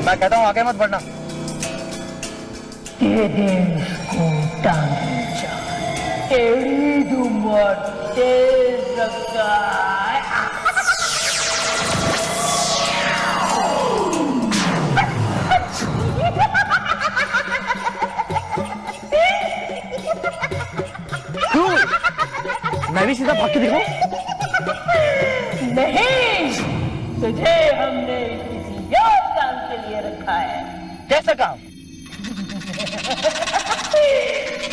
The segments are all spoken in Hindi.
मैं कहता हूँ आगे मत बढ़ना। तेरे को टांगी जा, तेरी उम्र तेज रफ्तार। मैं भी सीधा भाग के देखूं? नहीं, तुझे हमने किसी और काम के लिए रखा है। कैसा काम?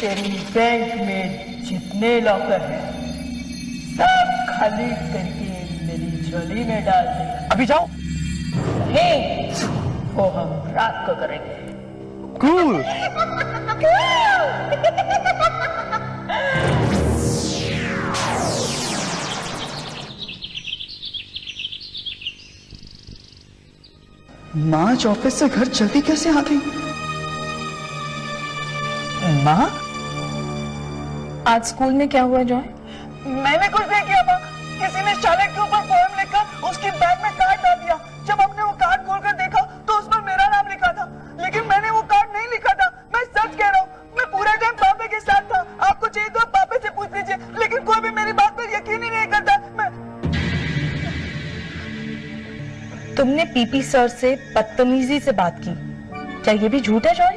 तेरी बैंक में जितने लॉकर हैं सब खाली करके मेरी झोली में डाल दे। अभी जाओ? नहीं, वो हम रात को करेंगे। कूल। माँ आज ऑफिस से घर जल्दी कैसे आ गई? माँ? आज स्कूल में क्या हुआ जॉय? मैंने कुछ नहीं किया माँ। किसी ने चालक के ऊपर पोएम लिखकर उसकी बैग में कार्ड डाल दिया। जब हमने वो कार्ड खोलकर देखा तो उस पर मेरा नाम लिखा था, लेकिन मैंने वो कार्ड नहीं लिखा था। मैं सच कह रहा हूँ, मैं पूरा टाइम पापा के साथ था। आपको चाहिए तो आप पापा से पूछ लीजिए, लेकिन कोई भी मेरी बात पर यकीन ही नहीं करता। तुमने पीपी सर से बदतमीजी से बात की, क्या ये भी झूठ है जॉय?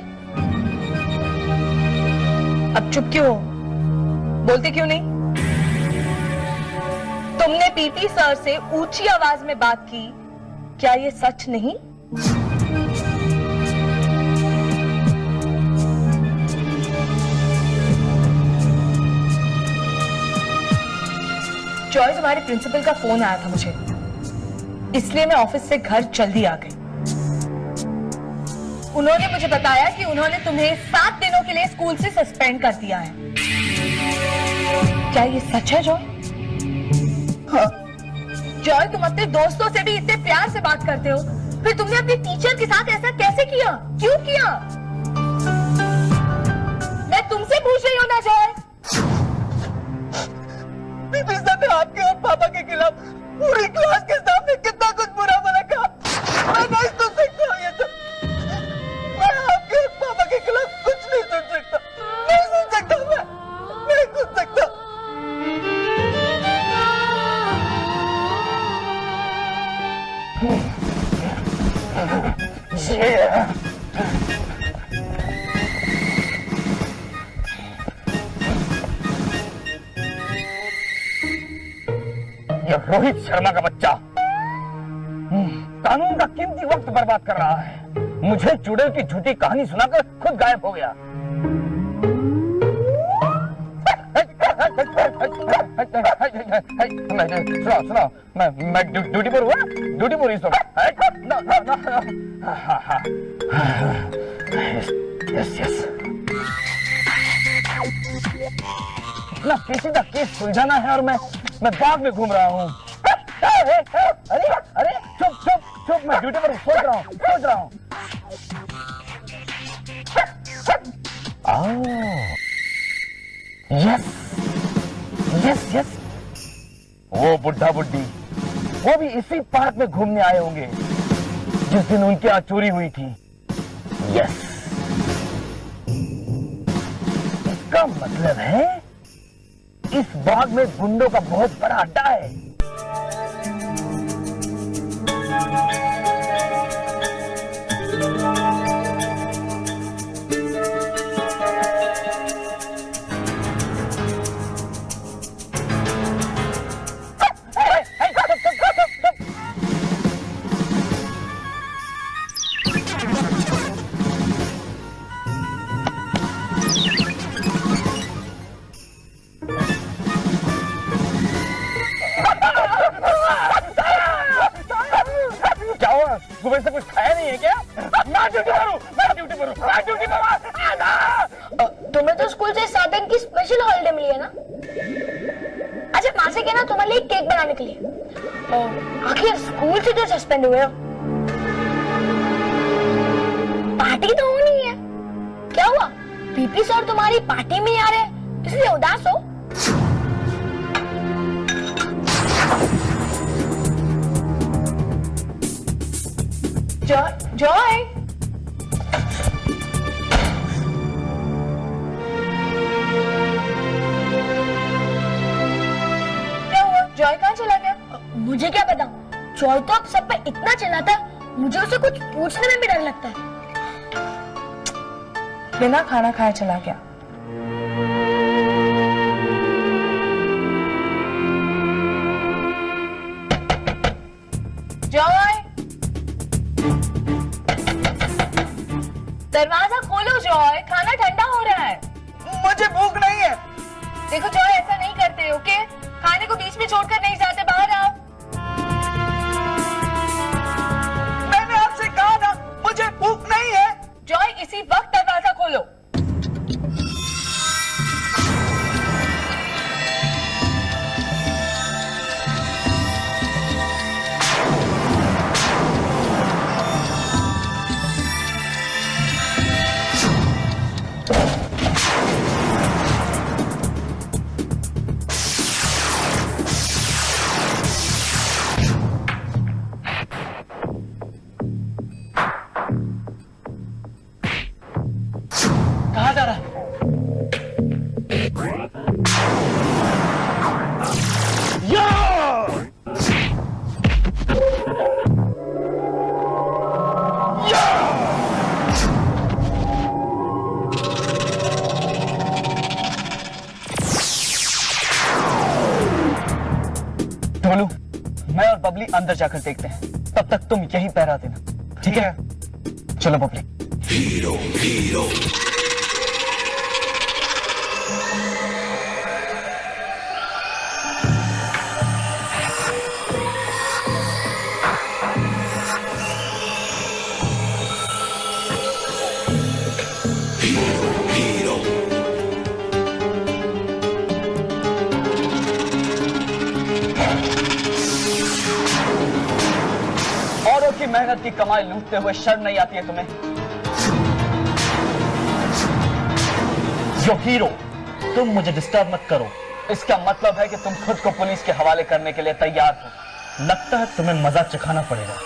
अब चुप क्यों हो? बोलते क्यों नहीं? तुमने पीपी सर से ऊंची आवाज में बात की, क्या ये सच नहीं? जॉय, तुम्हारे प्रिंसिपल का फोन आया था मुझे, इसलिए मैं ऑफिस से घर जल्दी आ गई। उन्होंने मुझे बताया कि उन्होंने तुम्हें 7 दिनों के लिए स्कूल से सस्पेंड कर दिया है। क्या ये सच है जॉय? हाँ। जॉय, तुम अपने दोस्तों से भी इतने प्यार से बात करते हो, फिर तुमने अपनी टीचर के साथ ऐसा कैसे किया? क्यों किया? मैं तुमसे पूछ रही हूँ ना जॉय। पीपी सर ने आपके और पापा के खिलाफ पूरी क्लास के सामने कितना कुछ बुरा भला कहा। मैं नहीं सुन सकता ये सब। मैं आपके और पापा के खिलाफ कुछ नहीं सुन सकता। नहीं सुन सकता, मैं नहीं सुन सकता। ये रोहित शर्मा का बच्चा कानून का कीमती वक्त बर्बाद कर रहा है। मुझे चुड़ैल की झूठी कहानी सुनाकर खुद गायब हो गया। सुनो, मैं ड्यूटी पर हुआ, ड्यूटी पर इस वक्त। यस ना, पेचीदा केस सुलझाना है और मैं बाग में घूम रहा हूँ। अरे चुप, मैं ड्यूटी पर सोच रहा हूँ। यस, वो बुढ़ा बुड्ढी, वो भी इसी पार्क में घूमने आए होंगे जिस दिन उनकी यहाँ चोरी हुई थी। यस, इसका मतलब है इस बाग में गुंडों का बहुत बड़ा अड्डा है। सुबह से कुछ खाया नहीं है क्या? मैं ड्यूटी पर हूँ। तुम्हें तो स्कूल से 7 दिन की स्पेशल हॉलिडे मिली है ना? अच्छा, माँ से कहना तुम्हारे लिए केक बनाने के लिए। आखिर स्कूल से तो सस्पेंड हुए हो। पार्टी तो होनी है। क्या हुआ? पीपी सर तुम्हारी पार्टी में आ रहे इसलिए उदास हो? जॉय, क्या हुआ? जॉय कहाँ चला गया? मुझे क्या पता। जॉय तो अब सब पे इतना चिल्लाता है, मुझे उसे कुछ पूछने में भी डर लगता है। बिना खाना खाए चला गया। जॉय, दरवाजा खोलो जॉय, खाना ठंडा हो रहा है। मुझे भूख नहीं है। देखो जॉय, ऐसा नहीं करते, ओके? खाने को बीच में छोड़कर नहीं जाते, बाहर आओ। मैंने आपसे कहा ना मुझे भूख नहीं है। जॉय, इसी वक्त दरवाजा खोलो। कहाँ जा रहा है? ढोलू, मैं और बबली अंदर जाकर देखते हैं, तब तक तुम यही पहरा देना, ठीक है? चलो बबली। औरों की मेहनत की कमाई लूटते हुए शर्म नहीं आती है तुम्हें? यो हीरो, तुम मुझे डिस्टर्ब मत करो। इसका मतलब है कि तुम खुद को पुलिस के हवाले करने के लिए तैयार हो। लगता है तुम्हें मजा चखाना पड़ेगा।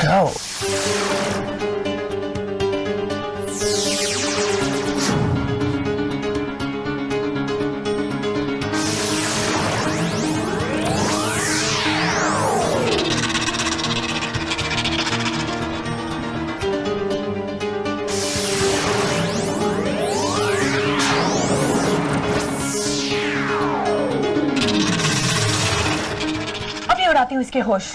जाओ। अभी उड़ाती हूँ इसके होश।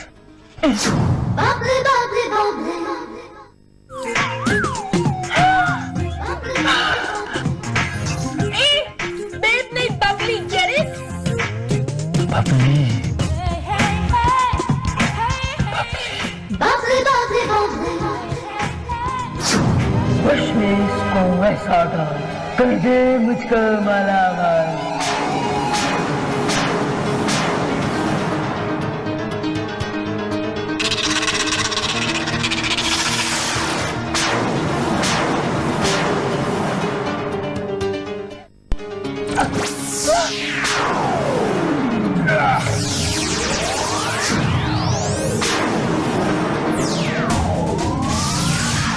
Babe, नहीं, bubbly, get it? वश में इसको वैसा था, कर दे मुझको मालामाल।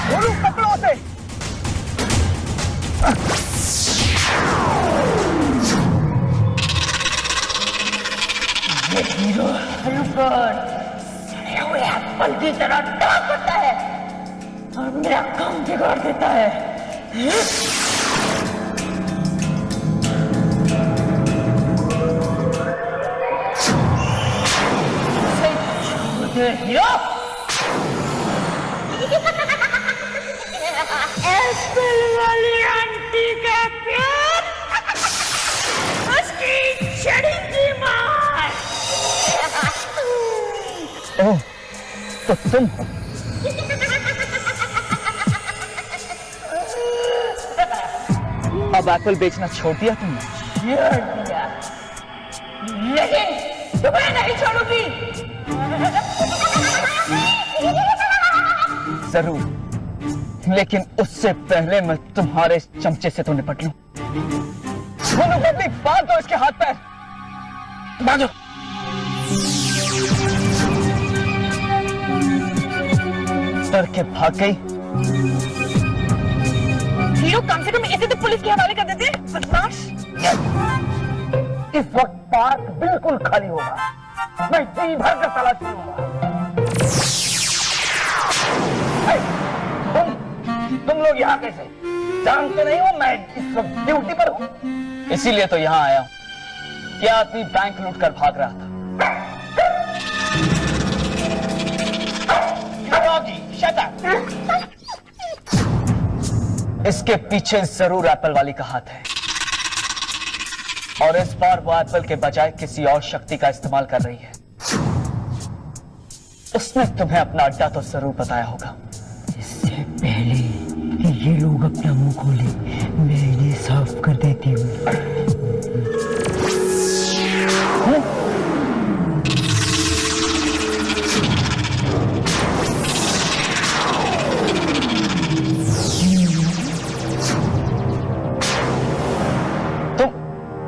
बोलू पकड़ो उसे। ये हीरो पर एप्पल की तरह टाक होता है और मेरा काम बिगाड़ देता है। हीरो एप्पल वाली आंटी का प्यार, उसकी छड़ी की मार। ओह, तो तुम हो। अब एप्पल बेचना छोड़ दिया तुमने? छोड़ दिया। लेकिन तुम्हें नहीं छोड़ूंगी। जरूर, लेकिन उससे पहले मैं तुम्हारे इस चमचे से तो निपट लूं। दोनों बदली बांध दो इसके हाथ पैर, बांधो। डर के भाग गई। हीरो, कम से कम इसे तो पुलिस के हवाले कर देते, बदमाश। इस वक्त पार्क बिल्कुल खाली होगा, मैं जी भर कर तलाश करूंगा। तुम लोग यहाँ कैसे? जानते नहीं हो मैं इस वक्त ड्यूटी पर हूँ। इसीलिए तो यहाँ आया हूँ। क्या आदमी बैंक लूट कर भाग रहा था। Shut up. इसके पीछे जरूर एप्पल वाली का हाथ है, और इस बार वो एप्पल के बजाय किसी और शक्ति का इस्तेमाल कर रही है। उसने तुम्हें अपना अड्डा तो जरूर बताया होगा। इससे पहले कि ये लोग अपना मुंह खोले, मैं इन्हें साफ कर देती हूँ।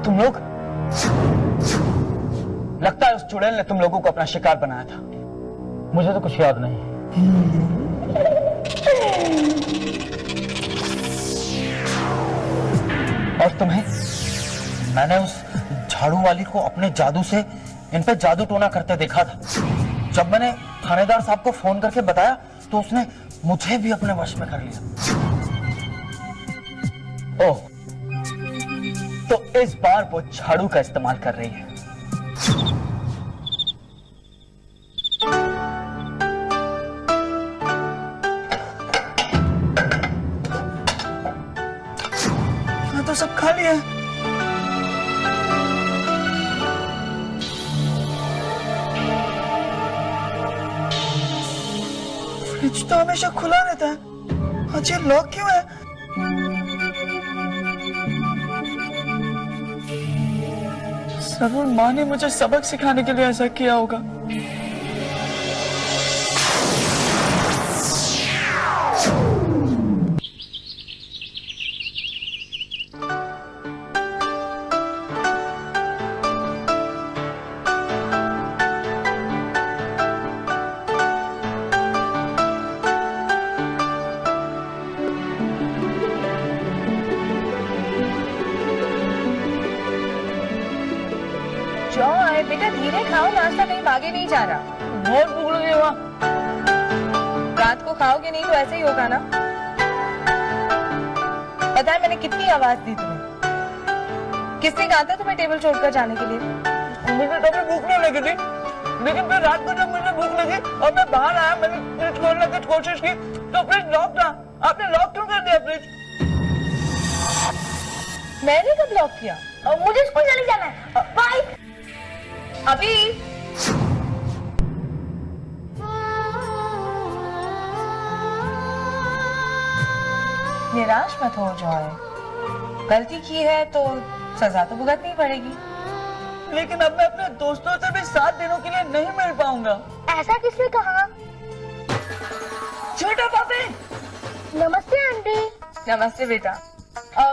तुम लोग, लगता है उस चुड़ैल ने तुम लोगों को अपना शिकार बनाया था। मुझे तो कुछ याद नहीं। और तुम्हें? मैंने उस झाड़ू वाली को अपने जादू से इन पे जादू टोना करते देखा था। जब मैंने थानेदार साहब को फोन करके बताया तो उसने मुझे भी अपने वश में कर लिया। ओह, तो इस बार वो झाड़ू का इस्तेमाल कर रही है। यहाँ तो सब खाली है। फ्रिज तो हमेशा खुला रहता है, आज ये लॉक क्यों है? जरूर माँ ने मुझे सबक सिखाने के लिए ऐसा किया होगा। बेटा धीरे खाओ, नाश्ता कहीं भागे नहीं जा रहा। बहुत भूख लगी हुआ। रात को खाओगे नहीं तो ऐसे ही होगा ना। पता है मैंने कितनी आवाज दी तुम्हें? किसने कहा था तुम्हें टेबल छोड़कर जाने के लिए? मुझे तभी भूख नहीं लगी थी, लेकिन फिर रात को जब मुझे भूख लगी और मैं बाहर आया, मैंने फ्रिज खोलने की कोशिश की तो फ्रिज लॉक था। आपने लॉक क्यों कर दिया फ्रिज? मैंने कब लॉक किया? मुझे स्कूल चले जाना है, बाय। अभी निराश मत हो जाए, गलती की है तो सजा तो भुगतनी पड़ेगी। लेकिन अब मैं अपने दोस्तों से भी 7 दिनों के लिए नहीं मिल पाऊंगा। ऐसा किसने कहा? छोटा पापी। नमस्ते आंटी। नमस्ते बेटा।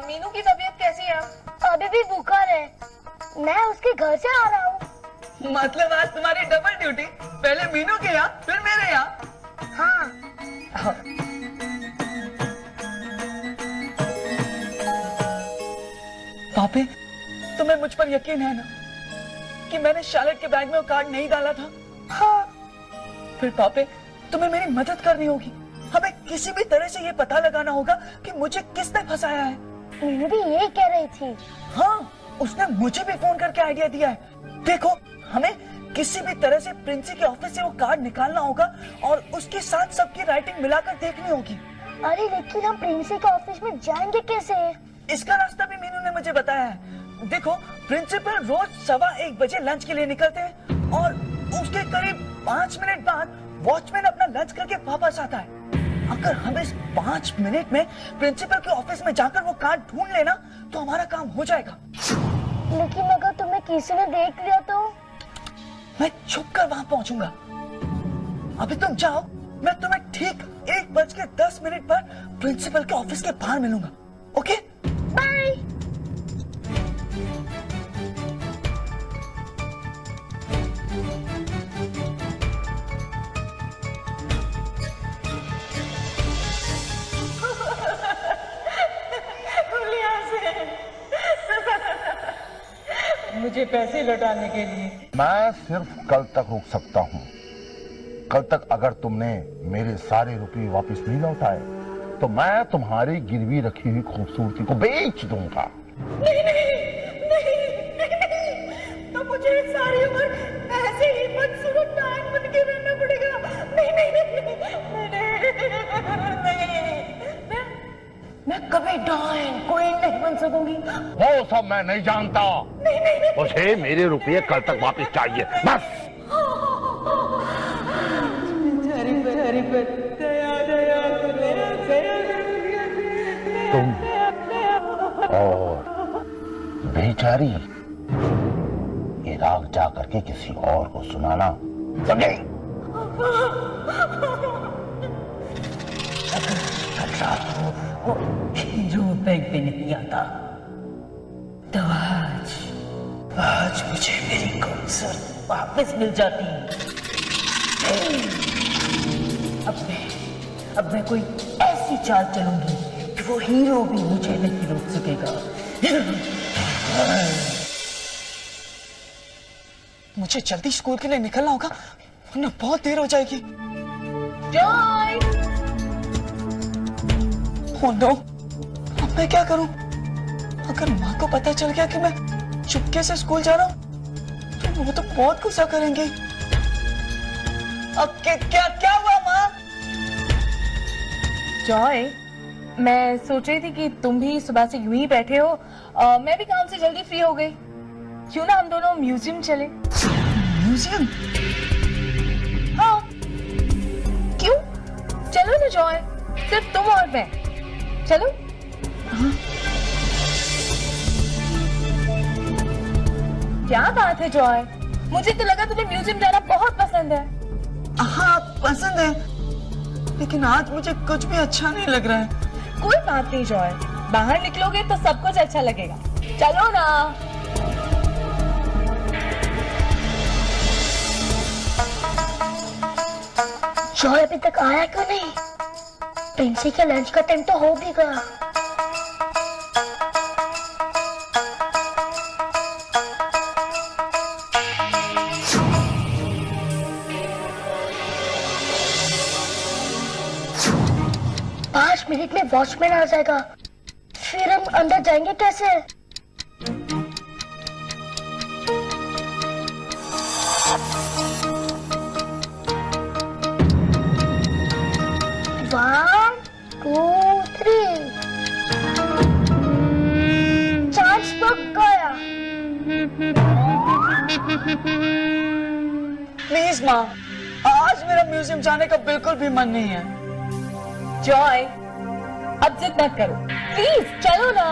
मीनू की तबीयत कैसी है? अभी भी बुखार है, मैं उसके घर से आ रहा हूँ। मतलब आज तुम्हारी डबल ड्यूटी, पहले मीनू के यहाँ फिर मेरे यहाँ। हाँ। पापी, तुम्हें मुझ पर यकीन है ना कि मैंने शार्लेट के बैग में वो कार्ड नहीं डाला था? हाँ। फिर पापे, तुम्हें मेरी मदद करनी होगी। हमें किसी भी तरह से ये पता लगाना होगा कि मुझे किसने फंसाया है। मीनू भी यही कह रही थी। हाँ, उसने मुझे भी फोन करके आइडिया दिया है। देखो, हमें किसी भी तरह से प्रिंसी के ऑफिस से वो कार्ड निकालना होगा और उसके साथ सबकी राइटिंग मिलाकर देखनी होगी। अरे लेकिन हम प्रिंसी के ऑफिस में जाएंगे कैसे? इसका रास्ता भी मीनू ने मुझे बताया है। देखो, प्रिंसिपल रोज 1:15 बजे लंच के लिए निकलते हैं और उसके करीब 5 मिनट बाद वॉचमैन अपना लंच करके वापस आता है। अगर हम इस 5 मिनट में प्रिंसिपल के ऑफिस में जाकर वो कार्ड ढूंढ लेना तो हमारा काम हो जाएगा। लेकिन अगर तुम्हें किसी ने देख लिया तो? मैं छुप कर वहां पहुंचूंगा। अभी तुम जाओ, मैं तुम्हें ठीक 1:10 पर प्रिंसिपल के ऑफिस के बाहर मिलूंगा। Okay bye. मुझे पैसे लौटाने के लिए मैं सिर्फ कल तक रुक सकता हूँ। कल तक अगर तुमने मेरे सारे रुपये वापस नहीं लौटाए तो मैं तुम्हारी गिरवी रखी हुई खूबसूरती को बेच दूंगा। नहीं नहीं नहीं नहीं, तो मुझे सारी उम्र ऐसे ही बदसूरत नायक बन के रहना पड़ेगा। नहीं नहीं नहीं नहीं नहीं, मैं कभी डॉन क्वीन नहीं बन सकूंगी। वो सब मैं नहीं जानता। मुझे मेरे रुपये कल तक वापस चाहिए बस। तुम और बेचारी ये राग जा करके किसी और को सुनाना, समझे? कल रात को जो बैंक पे नहीं आता तो आज मुझे मेरी खूबसूरत वापस मिल जाती। अब मैं कोई ऐसी चाल चलूंगी कि वो हीरो भी मुझे नहीं रोक सकेगा। मुझे जल्दी स्कूल के लिए निकलना होगा वरना बहुत देर हो जाएगी। जॉय, ओह नो, अब मैं क्या करूं? अगर माँ को पता चल गया कि मैं चुपके से स्कूल जा रहा हूं तो वो तो बहुत गुस्सा करेंगे। अब क्या हुआ माँ? जॉय, मैं सोच रही थी कि तुम भी सुबह से यूं ही बैठे हो, मैं भी काम से जल्दी फ्री हो गई। क्यों ना हम दोनों म्यूजियम चले? म्यूजियम? हाँ, क्यों? चलो ना जॉय, सिर्फ तुम और मैं। चलो। हाँ। क्या बात है जॉय, मुझे तो लगा तुम्हें म्यूजियम जाना बहुत पसंद है। हाँ पसंद है, लेकिन आज मुझे कुछ भी अच्छा नहीं लग रहा है। कोई बात नहीं जॉय, बाहर निकलोगे तो सब कुछ अच्छा लगेगा। चलो ना। जॉय अभी तक आया क्यों नहीं? प्रिंसी के लंच का टाइम तो हो भी गया। मिनट में वॉचमैन आ जाएगा, फिर हम अंदर जाएंगे कैसे? One, two, three. चांस पक गया। प्लीज माँ, आज मेरा म्यूजियम जाने का बिल्कुल भी मन नहीं है। जॉय, अब जिद मत करो, प्लीज चलो ना।